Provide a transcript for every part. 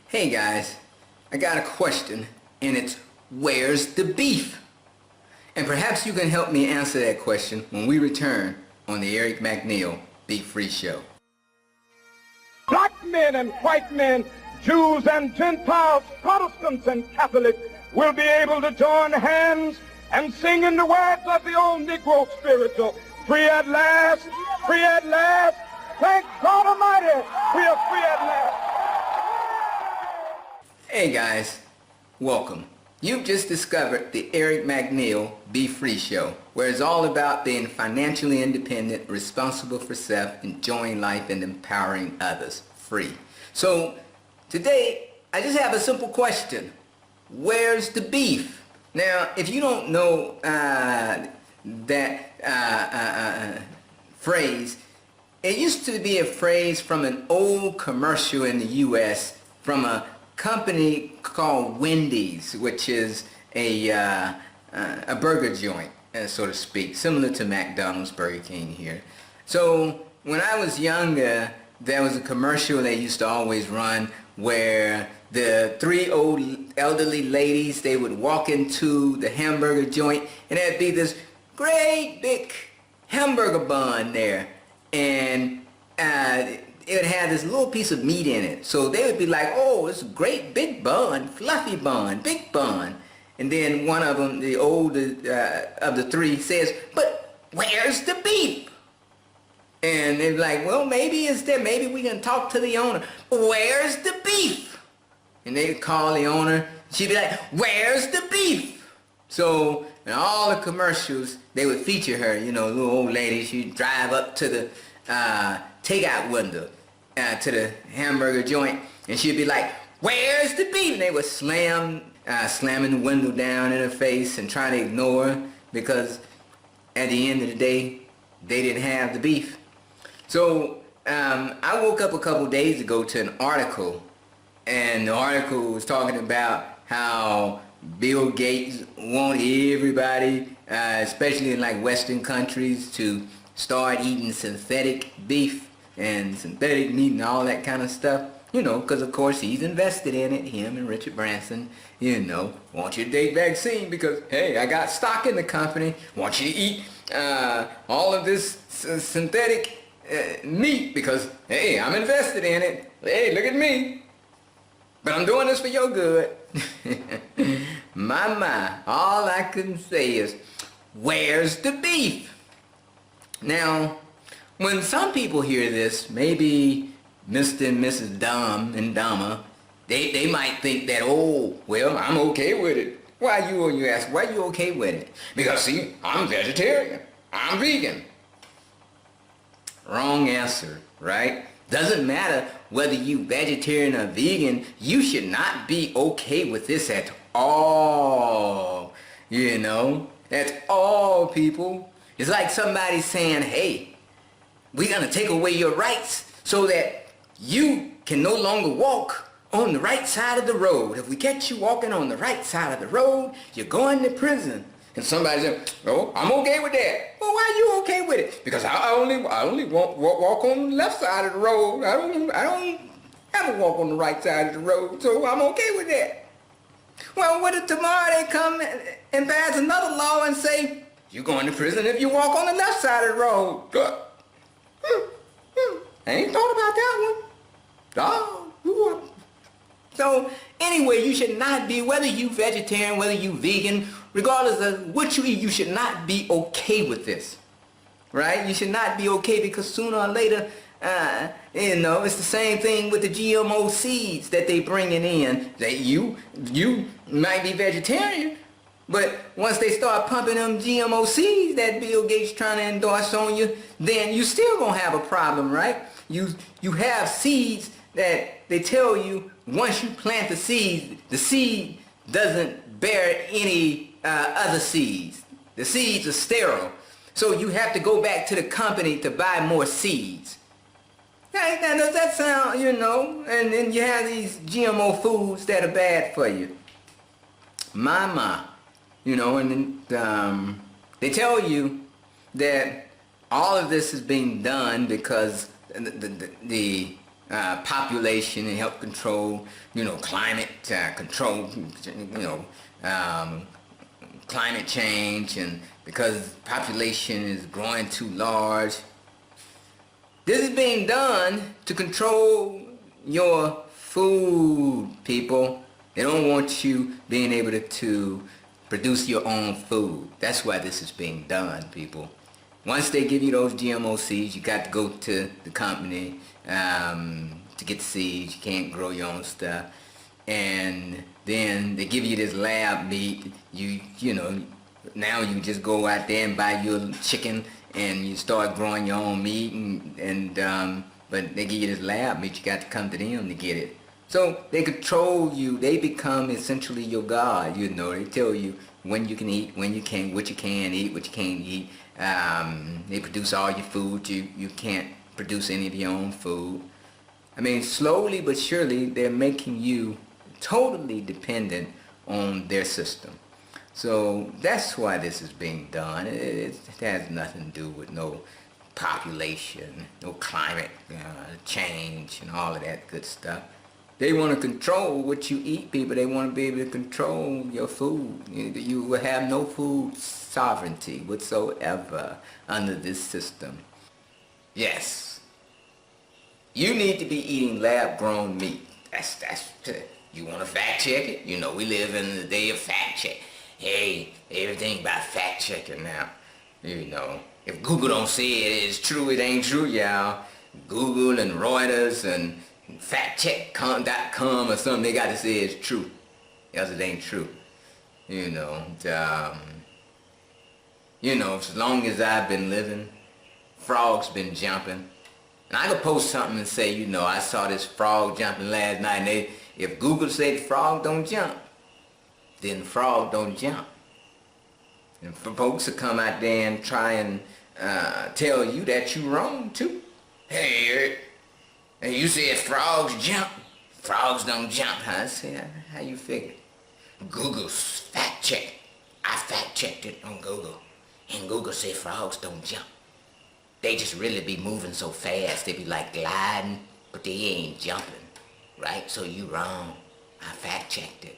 Hey guys, I got a question, and it's where's the beef? And perhaps you can help me answer that question when we return on the Eric McNeil Beef Free Show. Black men and white men, Jews and Gentiles, Protestants and Catholics will be able to join hands and sing in the words of the old Negro spiritual, free at last, free at last. Thank God Almighty, we are free at last. Hey guys, welcome. You've just discovered the Eric McNeil Be Free Show, where it's all about being financially independent, responsible for self, enjoying life, and empowering others free. So today, I just have a simple question. Where's the beef? Now, if you don't know that phrase, it used to be a phrase from an old commercial in the U.S. from a company called Wendy's, which is a burger joint, so to speak, similar to McDonald's, Burger King here. So when I was younger, there was a commercial they used to always run where the three old elderly ladies, they would walk into the hamburger joint and there'd be this great big hamburger bun there, and it would have this little piece of meat in it. So they would be like, oh, it's a great big bun, fluffy bun, big bun. And then one of them, the older of the three, says, but where's the beef? And they're like, well, maybe it's there. Maybe we can talk to the owner. Where's the beef? And they'd call the owner. She'd be like, where's the beef? So in all the commercials, they would feature her, you know, little old lady. She'd drive up to the takeout window, to the hamburger joint, and she'd be like, where's the beef? And they would slamming the window down in her face and try to ignore her, because at the end of the day, they didn't have the beef. So I woke up a couple days ago to an article, and the article was talking about how Bill Gates want everybody, especially in like Western countries, to start eating synthetic beef and synthetic meat and all that kind of stuff, you know, because of course he's invested in it, him and Richard Branson, you know, want you to take vaccine because, hey, I got stock in the company, want you to eat all of this synthetic meat because, hey, I'm invested in it, hey, look at me, but I'm doing this for your good. My, all I can say is, where's the beef? Now, when some people hear this, maybe Mr. and Mrs. Dumb and Dumber, they might think that, oh, well, I'm okay with it. Why you ask, why you okay with it? Because, see, I'm vegetarian. I'm vegan. Wrong answer, right? Doesn't matter whether you vegetarian or vegan, you should not be okay with this at all. You know, at all, people. It's like somebody saying, hey, we're going to take away your rights so that you can no longer walk on the right side of the road. If we catch you walking on the right side of the road, you're going to prison. And somebody said, oh, I'm okay with that. Well, why are you okay with it? Because I only walk on the left side of the road. I don't ever walk on the right side of the road, so I'm okay with that. Well, what if tomorrow they come and pass another law and say, you're going to prison if you walk on the left side of the road? I ain't thought about that one. Oh. So anyway, you should not be, whether you vegetarian, whether you vegan, regardless of what you eat, you should not be okay with this, right? You should not be okay, because sooner or later, you know, it's the same thing with the GMO seeds that they bringing in. That you might be vegetarian, but once they start pumping them GMO seeds that Bill Gates trying to endorse on you, then you still gonna have a problem, right? You have seeds that they tell you once you plant the seed doesn't bear any other seeds. The seeds are sterile. So you have to go back to the company to buy more seeds. Hey, now does that sound, you know, and then you have these GMO foods that are bad for you. My. You know, and they tell you that all of this is being done because the population and help control, climate control, climate change, and because population is growing too large. This is being done to control your food, people. They don't want you being able to produce your own food. That's why this is being done, people. Once they give you those GMO seeds, you got to go to the company to get the seeds. You can't grow your own stuff. And then they give you this lab meat. Now you just go out there and buy your chicken and you start growing your own meat. But they give you this lab meat. You got to come to them to get it. So they control you. They become essentially your God. They tell you when you can eat, when you can't, what you can eat, what you can't eat. They produce all your food. You can't produce any of your own food. I mean, slowly but surely, they're making you totally dependent on their system. So that's why this is being done. It has nothing to do with no population, no climate change, and all of that good stuff. They want to control what you eat, people. They want to be able to control your food. You will have no food sovereignty whatsoever under this system. Yes, you need to be eating lab-grown meat. That's you want to fact check it? We live in the day of fact check. Hey, everything about fact checking now. If Google don't say it is true, it ain't true, y'all. Google and Reuters and factcheck.com or something, they got to say it's true. Else it ain't true. As long as I've been living, frogs been jumping. And I could post something and say, I saw this frog jumping last night, and if Google said the frog don't jump, then the frog don't jump. And for folks to come out there and try and tell you that you're wrong too. Hey, Eric, you said frogs jump. Frogs don't jump, huh? I said, how you figure? Google's fact check. I fact checked it on Google. And Google said frogs don't jump. They just really be moving so fast. They be like gliding, but they ain't jumping. Right? So you wrong. I fact checked it.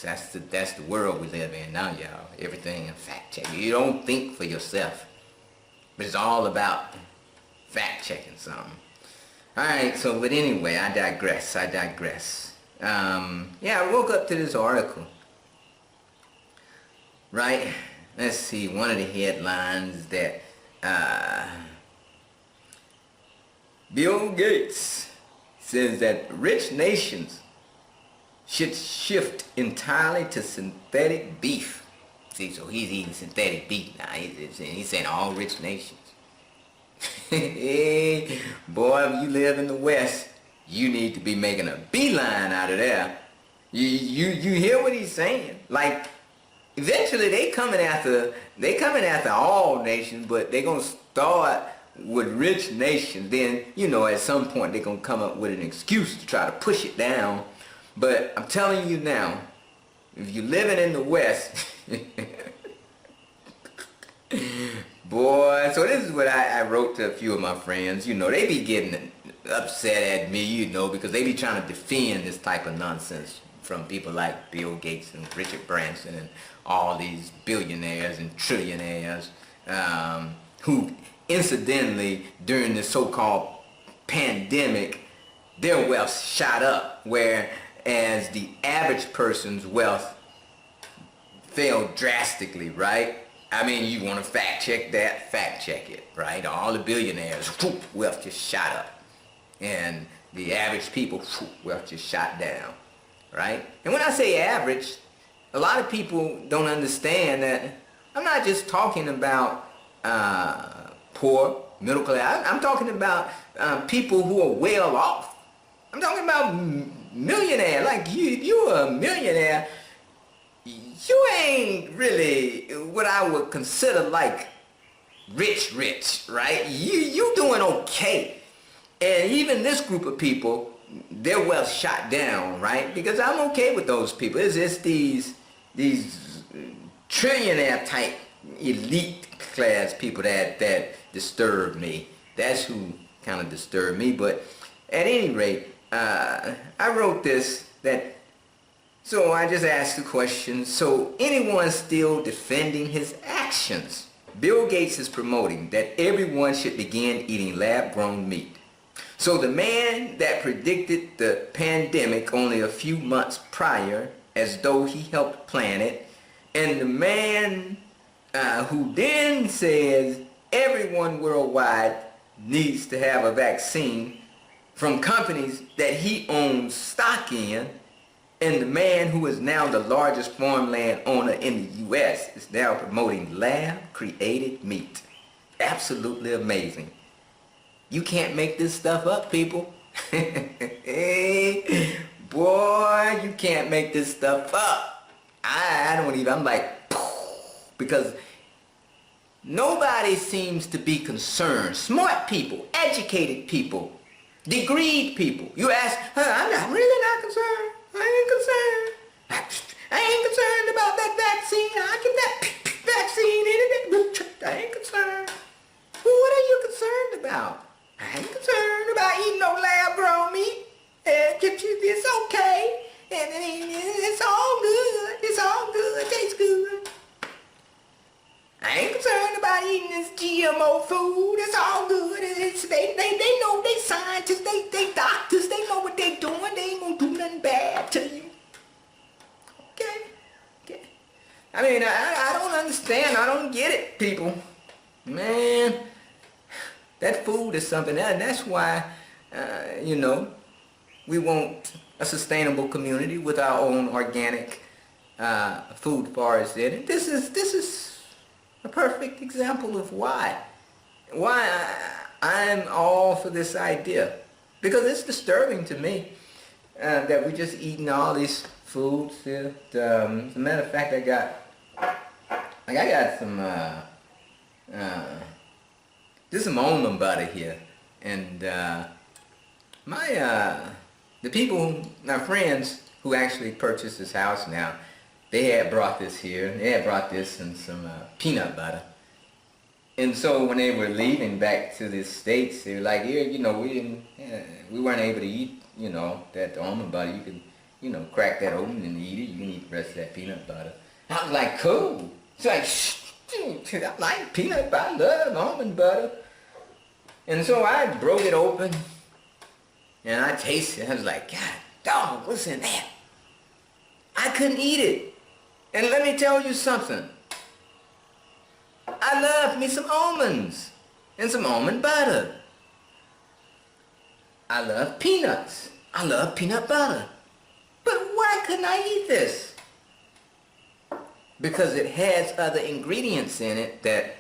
That's the world we live in now, y'all. Everything in fact check. You don't think for yourself. But it's all about fact checking something. Alright, but anyway, I digress. I woke up to this article. Right? Let's see, one of the headlines that Bill Gates says that rich nations should shift entirely to synthetic beef. See, so he's eating synthetic beef now. He's saying all rich nations. Hey, boy, if you live in the West, you need to be making a beeline out of there. You hear what he's saying? Like, eventually they coming after all nations, but they gonna start with rich nations. Then, at some point they're gonna come up with an excuse to try to push it down. But I'm telling you now, if you're living in the West, boy, so this is what I wrote to a few of my friends. They be getting upset at me, because they be trying to defend this type of nonsense from people like Bill Gates and Richard Branson and all these billionaires and trillionaires who, incidentally, during the so-called pandemic, their wealth shot up, whereas the average person's wealth fell drastically, right? I mean, you want to fact check that, fact check it, right? All the billionaires, wealth just shot up. And the average people, wealth just shot down, right? And when I say average, a lot of people don't understand that I'm not just talking about poor, middle class. I'm talking about people who are well off. I'm talking about millionaire. Like if you're a millionaire, you ain't really what I would consider like rich, right? You doing okay. And even this group of people, their wealth shot down, right? Because I'm okay with those people. It's just these trillionaire type elite class people that disturb me. That's who kind of disturb me. But at any rate, I wrote this so I just asked the question, so anyone still defending his actions? Bill Gates is promoting that everyone should begin eating lab-grown meat. So the man that predicted the pandemic only a few months prior, as though he helped plan it, and the man who then says everyone worldwide needs to have a vaccine from companies that he owns stock in, and the man who is now the largest farmland owner in the U.S. is now promoting lab-created meat. Absolutely amazing. You can't make this stuff up, people. Hey, boy, you can't make this stuff up. I don't even, I'm like, because nobody seems to be concerned. Smart people, educated people, degreed people. You ask, I'm really not concerned. I ain't concerned. I ain't concerned about that vaccine. I get that vaccine in it. I ain't concerned. Well, what are you concerned about? I ain't concerned about eating no lab-grown meat. It's okay. And it's all good. It's all good. It tastes good. I ain't concerned about eating this GMO food. It's all good. They know, they scientists, they doctors, they know what they doing. They ain't gonna do nothing bad to you. Okay. I mean, I don't understand. I don't get it, people. Man, that food is something, and that's why, we want a sustainable community with our own organic food forest in it. This is a perfect example of why I'm all for this idea, because it's disturbing to me that we're just eating all these foods. As a matter of fact, I got some almond butter here, and my friends who actually purchased this house now, they had brought this here. They had brought this and some peanut butter. And so when they were leaving back to the States, they were like, here, we weren't able to eat, that almond butter. You could, crack that open and eat it. You can eat the rest of that peanut butter. I was like, cool. It's like, I like peanut butter. I love almond butter. And so I broke it open and I tasted it. I was like, God dog, what's in that? I couldn't eat it. And let me tell you something. I love me some almonds and some almond butter. I love peanuts. I love peanut butter. But why couldn't I eat this? Because it has other ingredients in it that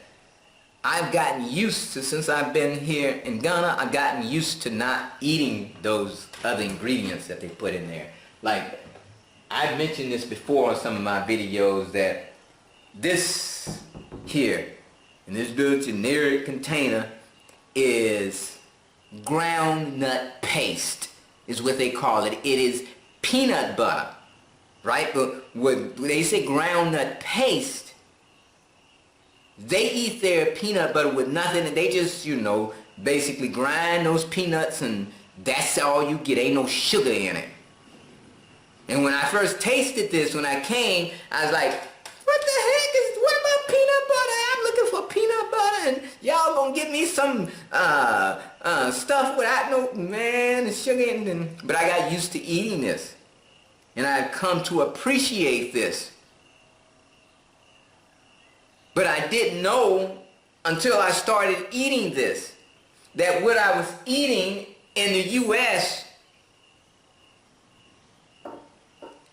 I've gotten used to. Since I've been here in Ghana, I've gotten used to not eating those other ingredients that they put in there. Like, I've mentioned this before in some of my videos, that this here, in this little generic container, is ground nut paste, is what they call it. It is peanut butter, right? But when they say ground nut paste, they eat their peanut butter with nothing, and they just, basically grind those peanuts, and that's all you get. Ain't no sugar in it. And when I first tasted this, when I came, I was like, what about peanut butter? I'm looking for peanut butter, and y'all gonna give me some stuff without no sugar in it. But I got used to eating this, and I've come to appreciate this. But I didn't know until I started eating this, that what I was eating in the U.S.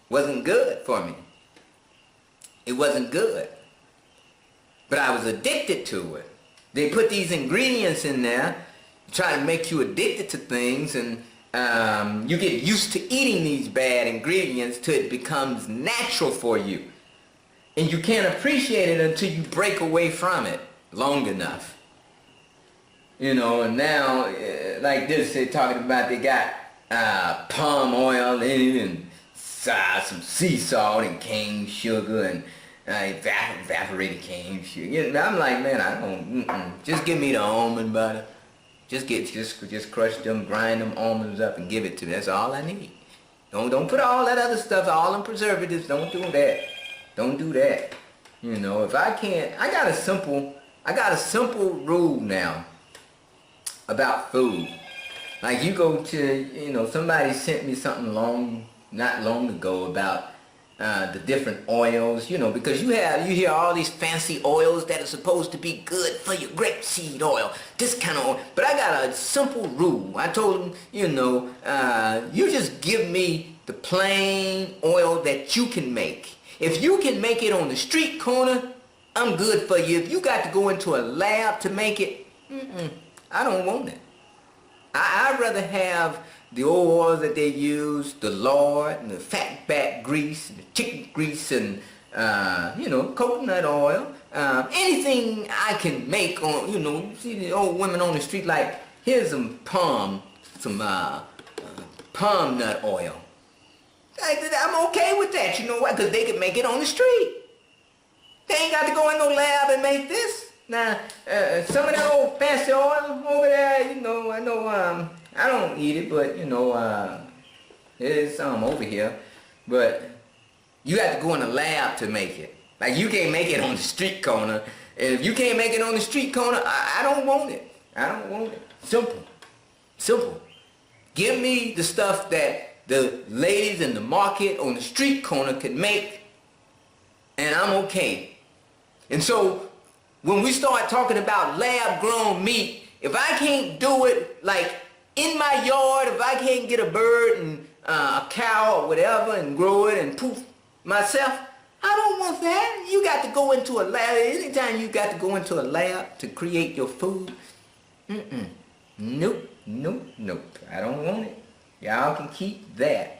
wasn't good for me. It wasn't good. But I was addicted to it. They put these ingredients in there, try to make you addicted to things, and you get used to eating these bad ingredients till it becomes natural for you. And you can't appreciate it until you break away from it long enough. And now, like this, they're talking about they got palm oil in it, and some sea salt and cane sugar and evaporated cane sugar. I'm like, man, I don't, just give me the almond butter. Just crush them, grind them almonds up and give it to me. That's all I need. Don't put all that other stuff, all them preservatives. Don't do that. Don't do that. You know, if I can't, I got a simple rule now about food. Like you go to, you know, somebody sent me something not long ago about the different oils, you know, because you hear all these fancy oils that are supposed to be good for your grapeseed oil, this kind of oil. But I got a simple rule. I told them, you know, you just give me the plain oil that you can make. If you can make it on the street corner, I'm good for you. If you got to go into a lab to make it, I don't want it. I'd rather have the old oils that they use, the lard and the fatback grease, and the chicken grease, and you know, coconut oil. Anything I can make on, you know, you see the old women on the street like, here's some palm nut oil. I'm okay with that, you know why? Because they can make it on the street. They ain't got to go in no lab and make this. Now, some of that old fancy oil over there, you know, I know, I don't eat it, but, you know, there's some over here. But you have to go in a lab to make it. Like, you can't make it on the street corner. And if you can't make it on the street corner, I don't want it. I don't want it. Simple. Simple. Give me the stuff that the ladies in the market on the street corner could make, and I'm okay. And so, when we start talking about lab-grown meat, if I can't do it, like, in my yard, if I can't get a bird and a cow or whatever and grow it and poof myself, I don't want that. You got to go into a lab. Anytime you got to go into a lab to create your food, nope, nope, nope. I don't want it. Y'all can keep that.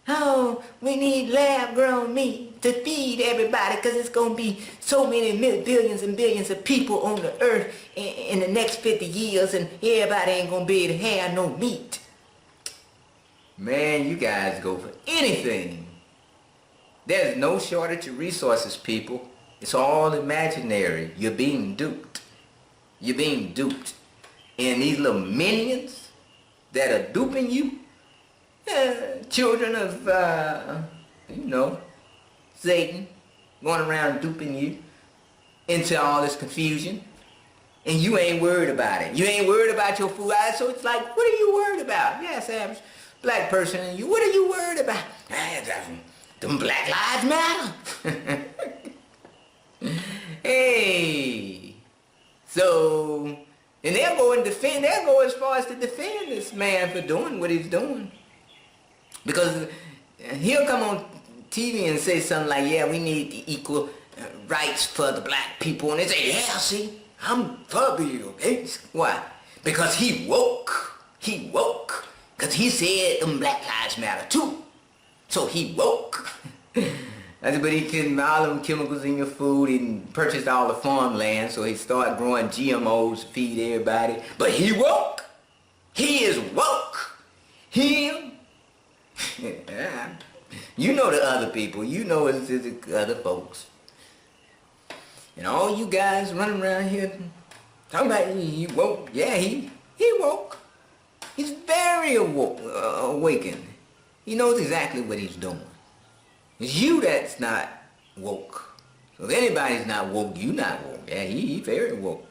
Oh, we need lab-grown meat to feed everybody because it's going to be so many billions and billions of people on the earth in the next 50 years and everybody ain't going to be able to have no meat. Man, you guys go for anything. There's no shortage of resources, people. It's all imaginary. You're being duped. You're being duped. And these little minions that are duping you, children of, you know, Satan, going around duping you into all this confusion, and you ain't worried about it. You ain't worried about your food. So it's like, what are you worried about? Yes, average black person in you. What are you worried about? Them Black Lives Matter. Hey, so, and they'll go as far as to defend this man for doing what he's doing. Because he'll come on TV and say something like, yeah, we need the equal rights for the black people. And they say, yeah, see, I'm for Bill Gates. Why? Because he woke. He woke. Because he said them Black Lives Matter too. So he woke. But he can all them chemicals in your food and purchased all the farmland, so he started growing GMOs to feed everybody. But he woke. He is woke. Him. You know the other people. You know it's the other folks. And all you guys running around here talking about he woke. Yeah, he woke. He's very awakened. He knows exactly what he's doing. It's you that's not woke. So if anybody's not woke, you not woke. Yeah, he very woke.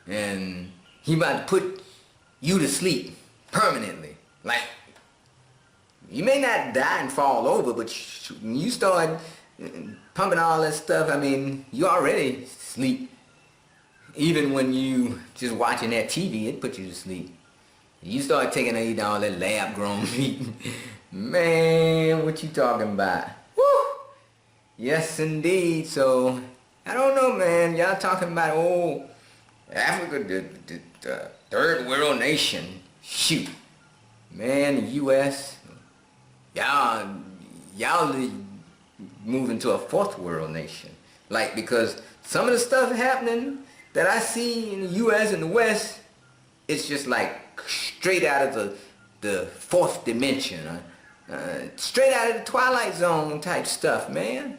And he about to put you to sleep permanently. Like, you may not die and fall over, but when you start pumping all that stuff, I mean, you already sleep. Even when you just watching that TV, it puts you to sleep. You start taking and eating all that lab-grown meat. Man, what you talking about? Woo! Yes, indeed. So, I don't know, man. Y'all talking about, oh, Africa, the third world nation. Shoot. Man, the U.S., y'all moving to a fourth world nation. Like, because some of the stuff happening that I see in the U.S. and the West, it's just like straight out of the fourth dimension. Straight out of the Twilight Zone type stuff, man.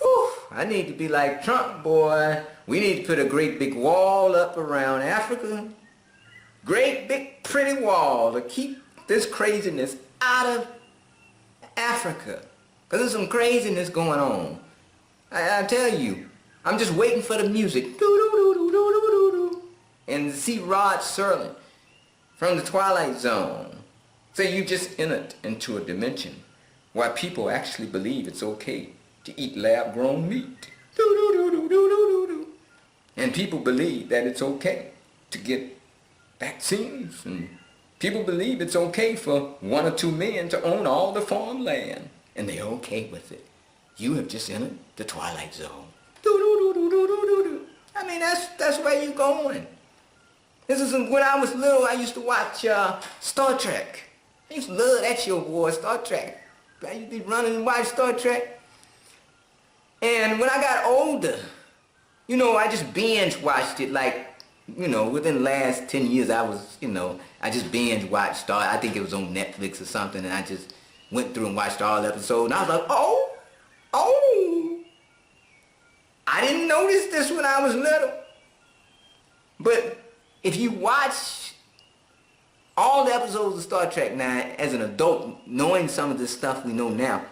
Whew, I need to be like Trump, boy. We need to put a great big wall up around Africa great big pretty wall to keep this craziness out of Africa. Because there's some craziness going on. I tell you, I'm just waiting for the music. And to see Rod Serling from the Twilight Zone. So you just entered into a dimension where people actually believe it's okay to eat lab-grown meat. And people believe that it's okay to get vaccines. And people believe it's okay for 1 or 2 men to own all the farmland. And they're okay with it. You have just entered the Twilight Zone. I mean, that's where you're going. This is when I was little, I used to watch Star Trek. I used to love that show, boy, Star Trek. I used to be running and watch Star Trek. And when I got older, you know, I just binge watched it like, you know, within the last 10 years I was, you know, I just binge watched Star. I think it was on Netflix or something, and I just went through and watched all the episodes. And I was like, oh, I didn't notice this when I was little. But if you watch all the episodes of Star Trek now as an adult, knowing some of this stuff we know now,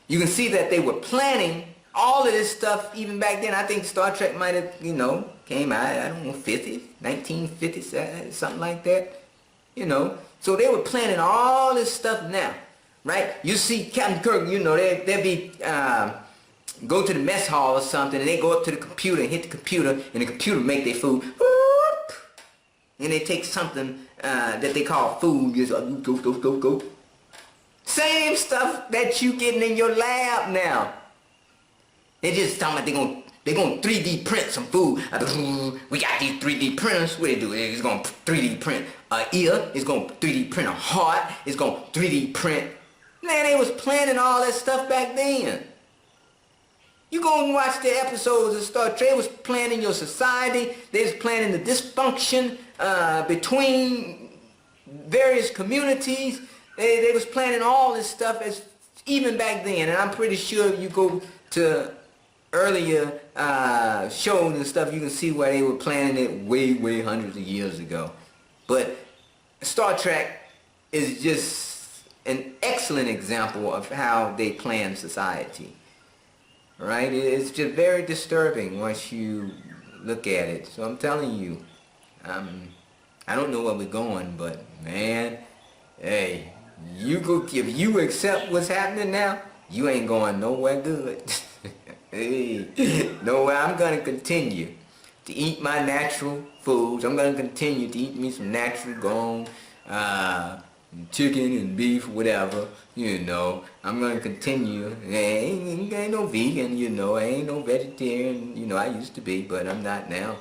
you can see that they were planning all of this stuff even back then. I think Star Trek might have, you know, came out, I don't know, 1950s, something like that, you know. So they were planning all this stuff now, right? You see Captain Kirk, you know, they'd be, go to the mess hall or something, and they go up to the computer and hit the computer, and the computer make their food, and they take something that they call food, just go. Same stuff that you getting in your lab now. They just talking about they're gonna 3D print some food. We got these 3D printers. What they do? It's gonna 3D print an ear. It's gonna 3D print a heart. It's gonna 3D print. Man, they was planning all that stuff back then. You go and watch the episodes of Star Trek. They was planning your society. They was planning the dysfunction between various communities. They was planning all this stuff as even back then. And I'm pretty sure you go to earlier shows and stuff, you can see where they were planning it way hundreds of years ago. But Star Trek is just an excellent example of how they plan society. Right? It's just very disturbing once you look at it. So I'm telling you, I don't know where we're going, but man, hey, if you accept what's happening now, you ain't going nowhere good. Hey, no, I'm gonna continue to eat my natural foods. I'm gonna continue to eat me some natural grown chicken and beef, whatever, you know. I'm gonna continue. I ain't no vegan, you know. I ain't no vegetarian, you know. I used to be, but I'm not now.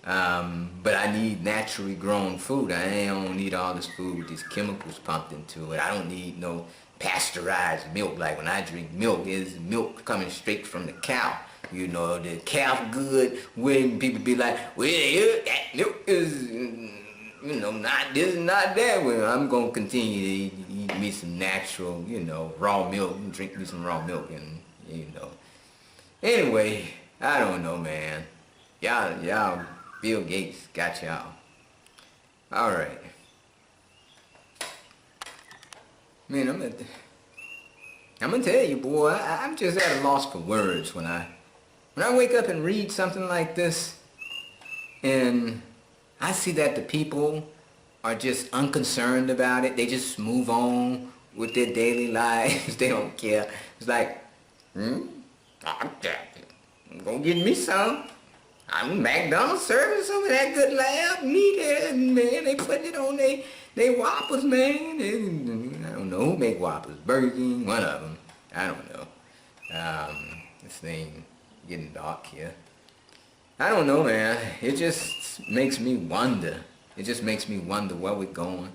But I need naturally grown food. I don't need all this food with these chemicals pumped into it. I don't need no pasteurized milk. Like when I drink milk, is milk coming straight from the cow. You know, the calf good. When people be like, well, that milk is, you know, not this and not that. Well, I'm gonna continue to eat me some natural, you know, raw milk and drink me some raw milk, and you know. Anyway, I don't know, man. Y'all, Bill Gates got y'all. All right. Man, I'm gonna tell you, boy, I'm just at a loss for words when I wake up and read something like this, and I see that the people are just unconcerned about it. They just move on with their daily lives. They don't care. It's like, I'm gonna get me some. I'm McDonald's serving some of that good lab meat, and man, they putting it on they Whoppers, man. I don't know who make Whoppers. Burger King, one of them. I don't know. This thing getting dark here. I don't know, man. It just makes me wonder. It just makes me wonder where we're going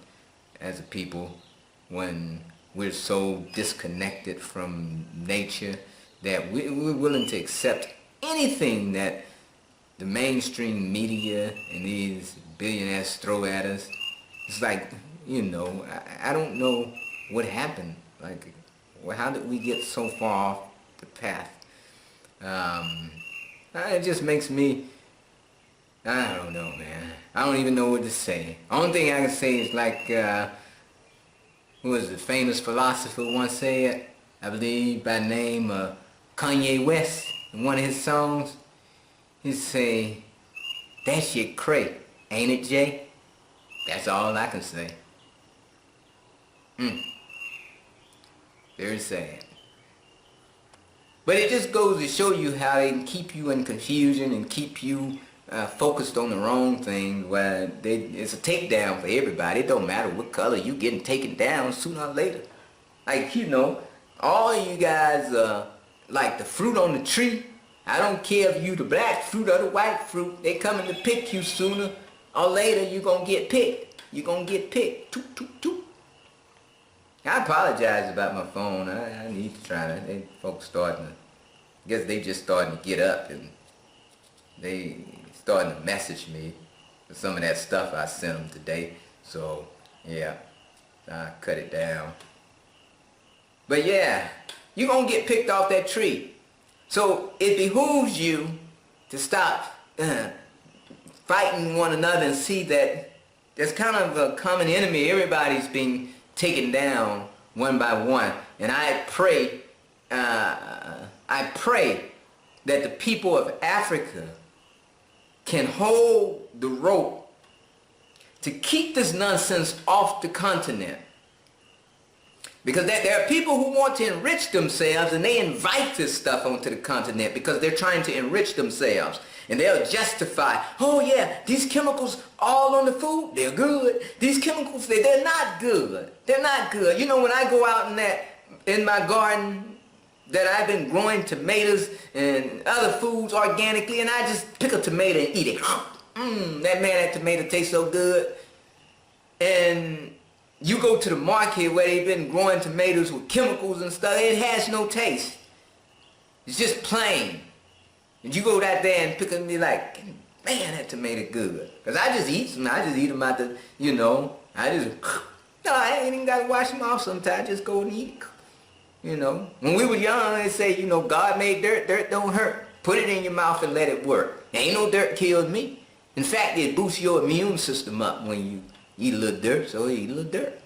as a people when we're so disconnected from nature that we're willing to accept anything that the mainstream media and these billionaires throw at us. It's like, you know, I don't know what happened. Like, how did we get so far off the path? It just makes me I don't know, man. I don't even know what to say. Only thing I can say is like, who was the famous philosopher once said, I believe by name Kanye West, in one of his songs, he say, that shit cray, ain't it, Jay? That's all I can say. Very sad. But it just goes to show you how they can keep you in confusion and keep you focused on the wrong thing, where it's a takedown for everybody. It don't matter what color, you getting taken down sooner or later. Like, you know, all of you guys, like the fruit on the tree, I don't care if you the black fruit or the white fruit, they coming to pick you sooner or later. You gonna get picked. You gonna get picked. Toot, toot, toot. I apologize about my phone. I need to try that. Folks starting to, I guess they just starting to get up and they starting to message me for some of that stuff I sent them today. So yeah, I cut it down. But yeah, you gonna get picked off that tree. So it behooves you to stop fighting one another and see that there's kind of a common enemy. Everybody's being taken down one by one. And I pray that the people of Africa can hold the rope to keep this nonsense off the continent. Because there are people who want to enrich themselves, and they invite this stuff onto the continent because they're trying to enrich themselves. And they'll justify, oh yeah, these chemicals all on the food, they're good. These chemicals, they're not good. They're not good. You know, when I go out in my garden, that I've been growing tomatoes and other foods organically, and I just pick a tomato and eat it. That tomato tastes so good. And you go to the market where they've been growing tomatoes with chemicals and stuff, it has no taste. It's just plain. And you go out there and pick them and be like, man, that tomato good. Because I just eat them. I just eat them out the, you know, I ain't even got to wash them off sometimes. Just go and eat it. You know, when we were young, they say, you know, God made dirt, dirt don't hurt. Put it in your mouth and let it work. Ain't no dirt killed me. In fact, it boosts your immune system up when you eat a little dirt, so I eat a little dirt.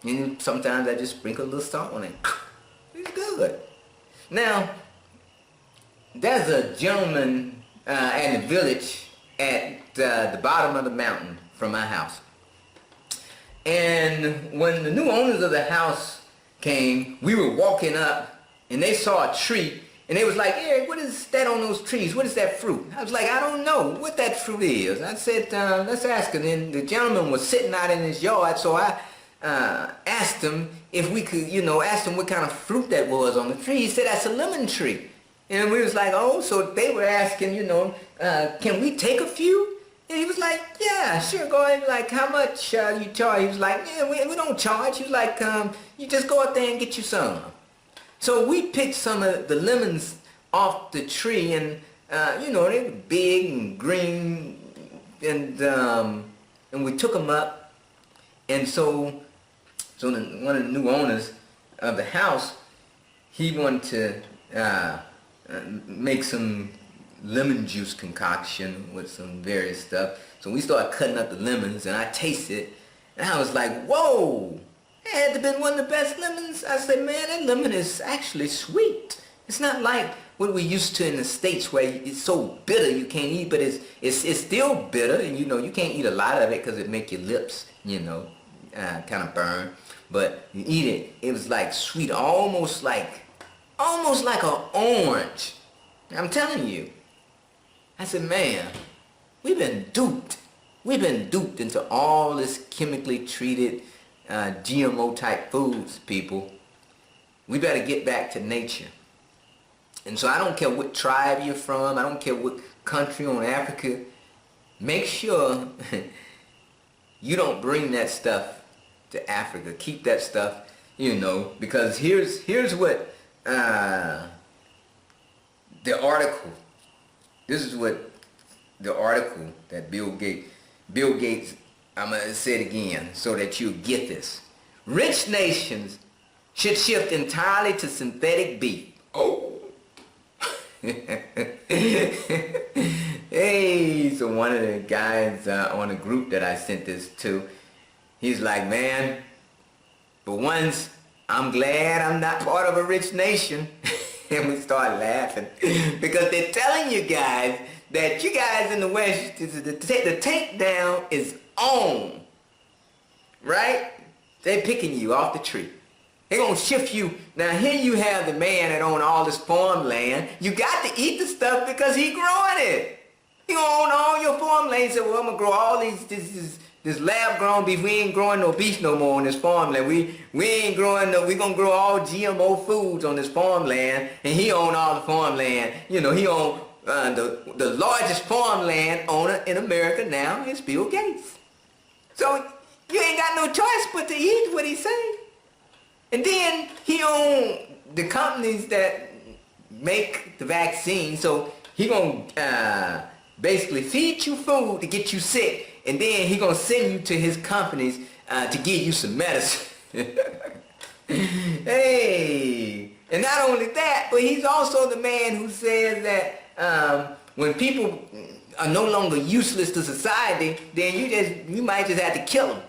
And sometimes I just sprinkle a little salt on it. It's good. Now, there's a gentleman in the village at the bottom of the mountain from my house. And when the new owners of the house came, we were walking up and they saw a tree and they was like, Eric, what is that on those trees? What is that fruit? I was like, I don't know what that fruit is. I said, let's ask him. And the gentleman was sitting out in his yard, so I asked him if we could, you know, asked him what kind of fruit that was on the tree. He said, that's a lemon tree. And we was like, oh, so they were asking, you know, can we take a few? And he was like, yeah, sure, go ahead. Like, how much you charge? He was like, yeah, we don't charge. He was like, you just go out there and get you some. So we picked some of the lemons off the tree, and you know, they were big and green, and we took them up. And so one of the new owners of the house, he wanted to make some lemon juice concoction with some various stuff. So we started cutting up the lemons, and I tasted it, and I was like, whoa, that had to have been one of the best lemons. I said, man, that lemon is actually sweet. It's not like what we used to in the States where it's so bitter you can't eat, but it's still bitter, and you know, you can't eat a lot of it because it make your lips, you know, kind of burn. But you eat it, it was like sweet, almost like an orange. I'm telling you. I said, man, we've been duped. We've been duped into all this chemically treated GMO type foods, people. We better get back to nature. And so I don't care what tribe you're from. I don't care what country on Africa. Make sure you don't bring that stuff to Africa. Keep that stuff, you know, because here's what the article, this is what the article that Bill Gates, I'm going to say it again so that you get this. Rich nations should shift entirely to synthetic beef. Oh. Hey, so one of the guys on a group that I sent this to, he's like, man, for once, I'm glad I'm not part of a rich nation. And we start laughing because they're telling you guys that you guys in the West, the takedown is on, right? They're picking you off the tree. They're going to shift you. Now here you have the man that owns all this farmland. You got to eat the stuff because he growing it. He going to own all your farmland. He said, well, I'm going to grow all this lab-grown beef. We ain't growing no beef no more on this farmland. We ain't growing no, we gonna grow all GMO foods on this farmland, and he own all the farmland. You know, he own the largest farmland owner in America now is Bill Gates. So you ain't got no choice but to eat what he say. And then he own the companies that make the vaccine, so he gonna basically feed you food to get you sick. And then he gonna send you to his companies to give you some medicine. Hey, and not only that, but he's also the man who says that when people are no longer useless to society, then you might just have to kill them.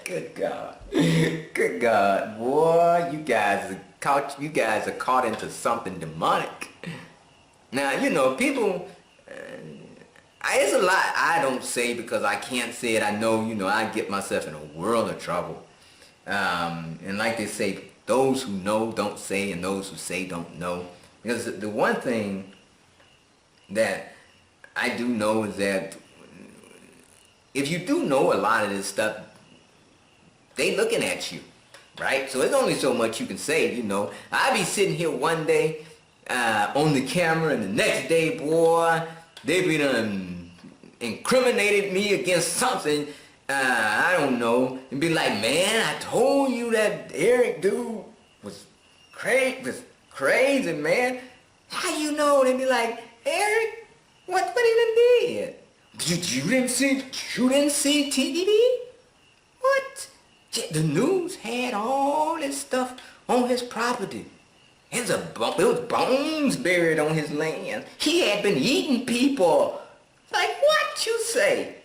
Good God, good God, boy, you guys are caught into something demonic. Now you know people. It's a lot I don't say because I can't say it. I know, you know, I get myself in a world of trouble. And like they say, those who know don't say, and those who say don't know. Because the one thing that I do know is that if you do know a lot of this stuff, they looking at you, right? So there's only so much you can say, you know. I be sitting here one day on the camera, and the next day, boy, they be done incriminated me against something, I don't know, and be like, man, I told you that Eric dude was crazy, man. How you know? They be like, Eric, what he done did? You didn't see TV? What? The news had all this stuff on his property. There was bones buried on his land. He had been eating people. Like what you say?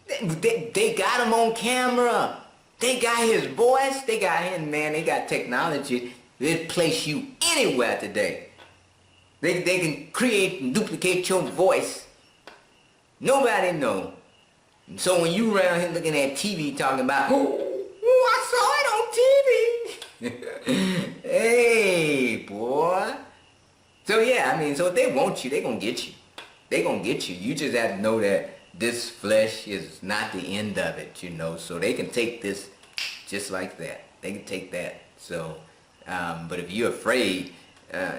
They got him on camera. They got his voice. They got him, man. They got technology. They place you anywhere today. They can create and duplicate your voice. Nobody know. So when you around here looking at TV talking about, I saw it on TV. Hey, boy. So yeah, I mean, so if they want you, they gonna get you. They gonna get you. You just have to know that this flesh is not the end of it, you know. So they can take this just like that. They can take that. So, but if you're afraid,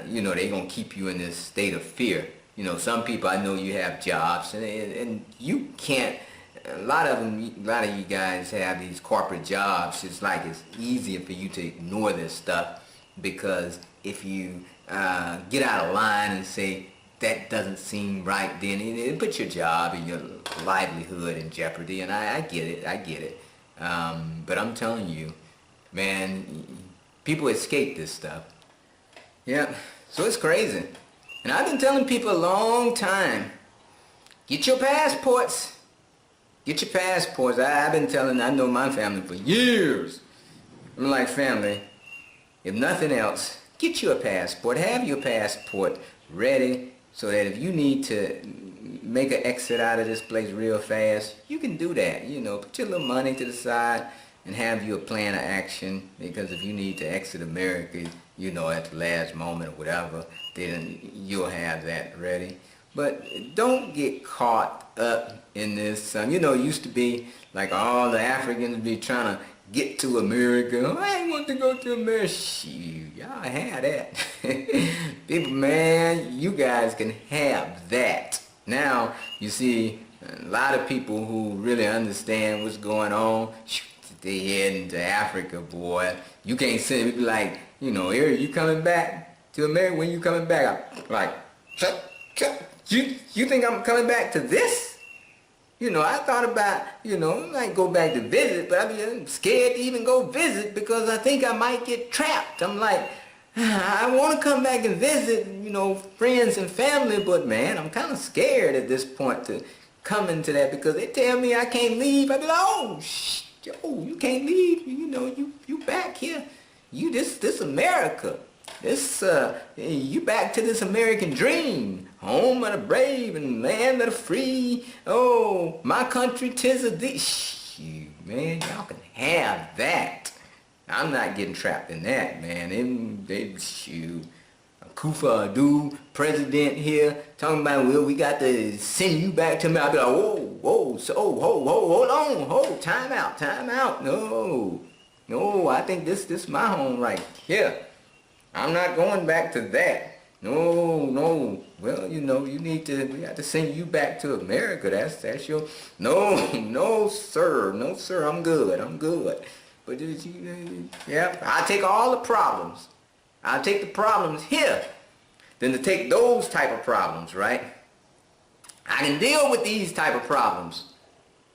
you know, they gonna keep you in this state of fear. You know, some people, I know you have jobs, and you can't. A lot of you guys have these corporate jobs. It's like it's easier for you to ignore this stuff because if you get out of line and say, that doesn't seem right, then it puts your job and your livelihood in jeopardy, and I get it. But I'm telling you, man, people escape this stuff. Yeah, so it's crazy. And I've been telling people a long time, get your passports. Get your passports. I've been telling, I know my family for years. I'm like, family, if nothing else, get you a passport. Have your passport ready. So that if you need to make an exit out of this place real fast, you can do that. You know, put your little money to the side and have you a plan of action. Because if you need to exit America, you know, at the last moment or whatever, then you'll have that ready. But don't get caught up in this. You know, it used to be like all the Africans be trying to get to America. I want to go to America. Shoot, y'all have that. People, man, you guys can have that. Now, you see, a lot of people who really understand what's going on, they heading to Africa, boy. You can't sit and be like, you know, Eric, you coming back to America? When you coming back? I'm like, you think I'm coming back to this? You know, I thought about, you know, I might go back to visit, but I'm scared to even go visit because I think I might get trapped. I'm like, I want to come back and visit, friends and family, but man, I'm kind of scared at this point to come into that because they tell me I can't leave. I be like, oh, you can't leave. You back here. This America. You back to this American dream. Home of the brave and land of the free. Oh, my country 'tis a thee. Shoot, man, y'all can have that. I'm not getting trapped in that, man. Shoot. Kufa Adu, president here, talking about, well, we got to send you back to me. I'll be like, hold, time out. No, I think this my home right here. I'm not going back to that. No. Well, we got to send you back to America. That's your, no, sir, I'm good. But I'll take all the problems. I'll take the problems here than to take those type of problems, right? I can deal with these type of problems,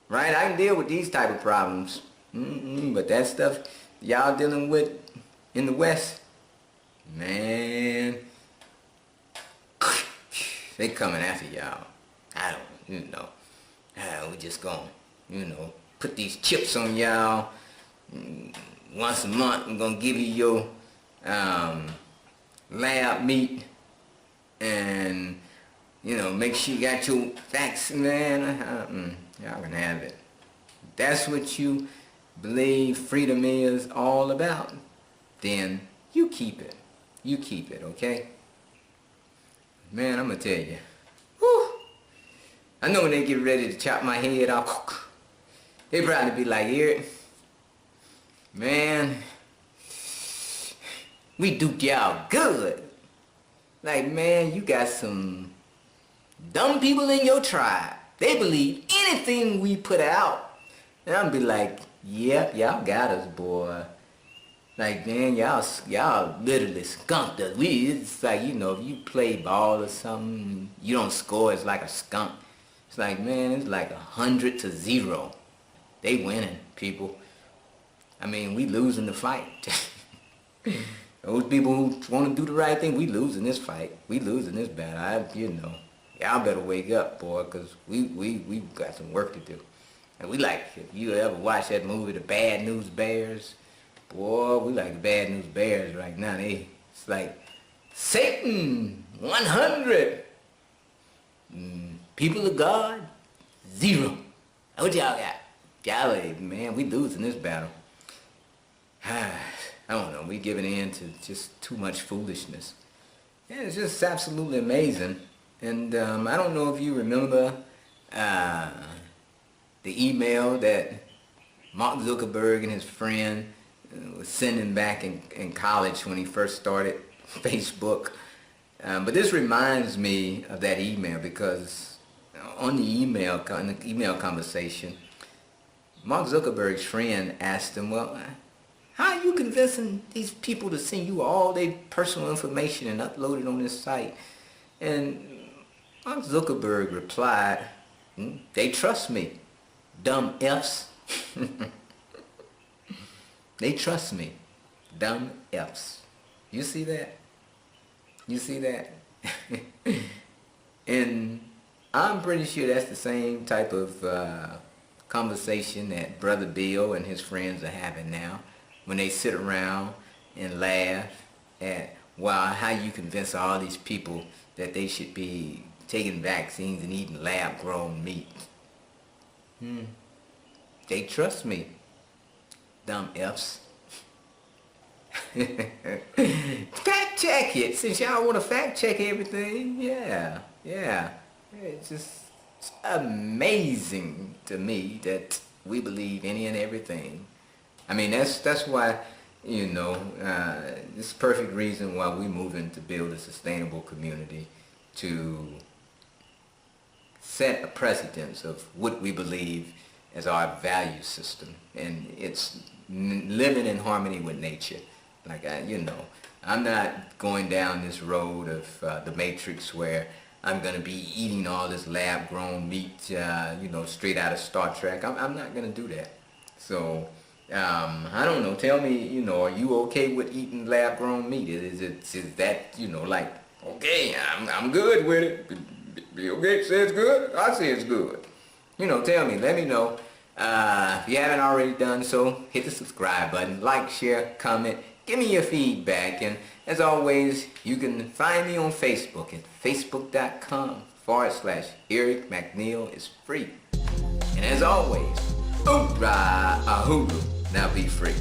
right? I can deal with these type of problems. But that stuff y'all dealing with in the West, man, they coming after y'all. I don't, we just gonna, put these chips on y'all. Once a month, I'm gonna give you your lab meat and make sure you got your vaccine, man. Y'all can have it. That's what you believe freedom is all about. Then you keep it. Okay? Man, I'm gonna tell you. Whew, I know when they get ready to chop my head off, they probably be like, here. Man, we duped y'all good. Like, man, you got some dumb people in your tribe. They believe anything we put out. And I'm be like, yep, y'all got us, boy. Like, man, y'all literally skunked us. It's like, if you play ball or something, you don't score, it's like a skunk. It's like, man, it's like 100-0. They winning, people. I mean, we losing the fight. Those people who want to do the right thing, we losing this fight. We losing this battle. Y'all better wake up, boy, because we got some work to do. And we like, if you ever watch that movie, The Bad News Bears, boy, we like the Bad News Bears right now. It's like, Satan, 100. People of God, 0. What y'all got? Y'all, man, we losing this battle. I don't know, we giving in to just too much foolishness. Yeah, it's just absolutely amazing. And I don't know if you remember the email that Mark Zuckerberg and his friend was sending back in college when he first started Facebook. But this reminds me of that email because in the email conversation, Mark Zuckerberg's friend asked him, well, how are you convincing these people to send you all their personal information and upload it on this site? And Mark Zuckerberg replied, they trust me, dumb Fs. They trust me, dumb Fs. You see that? You see that? And I'm pretty sure that's the same type of conversation that Brother Bill and his friends are having now, when they sit around and laugh at, wow, how you convince all these people that they should be taking vaccines and eating lab-grown meat. They trust me, dumb Fs. Fact check it, since y'all want to fact check everything. Yeah. It's just amazing to me that we believe any and everything. I mean, that's why, this is perfect reason why we moving to build a sustainable community, to set a precedence of what we believe as our value system, and it's living in harmony with nature. Like, I'm not going down this road of the Matrix where I'm going to be eating all this lab-grown meat, straight out of Star Trek. I'm not going to do that. So I don't know, tell me, are you okay with eating lab-grown meat? Is that, like, okay, I'm good with it. Okay, say it's good, I say it's good. Tell me, let me know. If you haven't already done so, hit the subscribe button, like, share, comment, give me your feedback, and as always, you can find me on Facebook at facebook.com/Eric McNeil is free. And as always, hoorah, a hoodoo, now be free.